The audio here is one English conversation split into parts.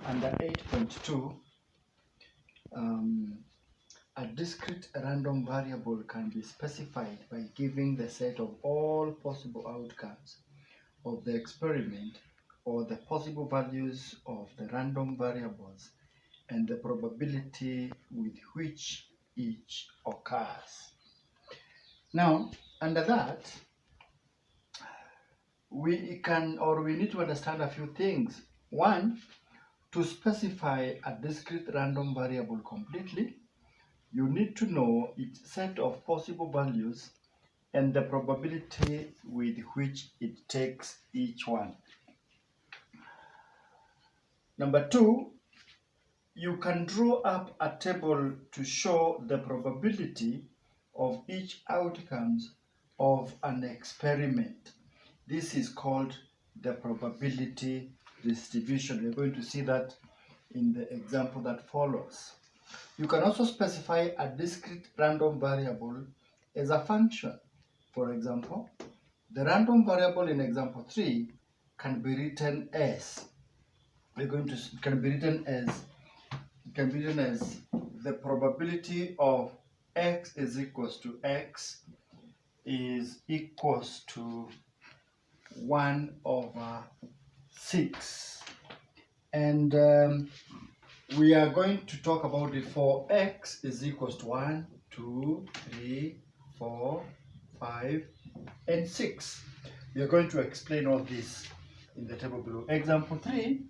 Under 8.2, a discrete random variable can be specified by giving the set of all possible outcomes of the experiment or the possible values of the random variables and the probability with which each occurs. Now, under that, we need to understand a few things. One, to specify a discrete random variable completely, you need to know its set of possible values and the probability with which it takes each one. Number two, you can draw up a table to show the probability of each outcomes of an experiment. This is called the probability distribution. We're going to see that in the example that follows. You can also specify a discrete random variable as a function. For example, the random variable in example 3 can be written as can be written as the probability of x is equals to x is equals to 1 over 6. And we are going to talk about it for x is equals to 1, 2, 3, 4, 5, and 6. We are going to explain all this in the table below. Example 3,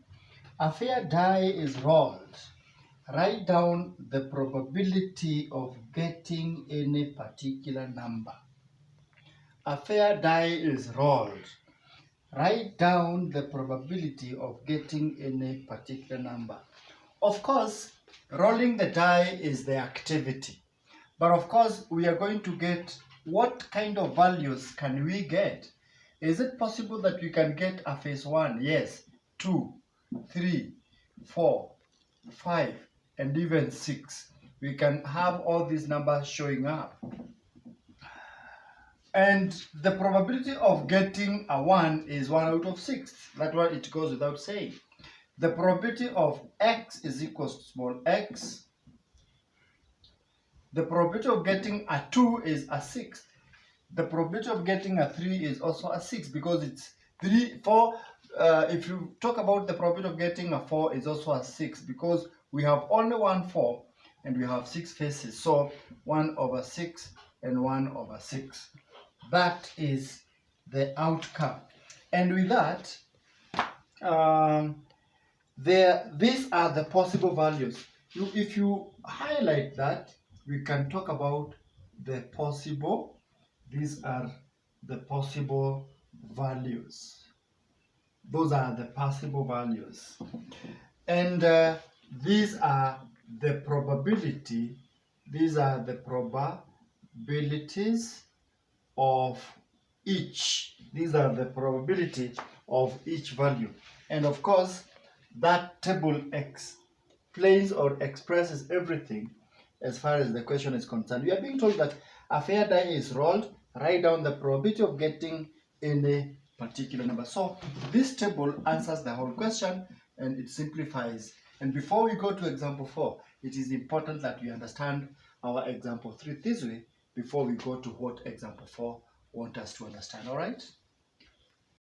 a fair die is rolled. Write down the probability of getting any particular number. A fair die is rolled. Write down the probability of getting any particular number. Of course, rolling the die is the activity. But of course, we are going to get what kind of values can we get? Is it possible that we can get a phase 1? Yes. 2, 3, 4, 5, and even 6. We can have all these numbers showing up. And the probability of getting a 1 is 1 out of 6. That's why it goes without saying. The probability of x is equals to small x. The probability of getting a 2 is a 6. The probability of getting a 3 is also a 6 because it's 3, 4. If you talk about the probability of getting a 4 is also a 6 because we have only one 4 and we have 6 faces. So 1 over 6 and 1 over 6. That is the outcome. And with that, these are the possible values. If you highlight that, we can talk about the possible. These are the possible values. Those are the possible values. And these are the probability. These are the probabilities of each. These are the probability of each value. And of course, that table explains or expresses everything as far as the question is concerned. We are being told that a fair die is rolled. Write down the probability of getting any particular number. So this table answers the whole question and it simplifies. And before we go to example 4, it is important that we understand our example 3 this way before we go to what example 4 wants us to understand. All right?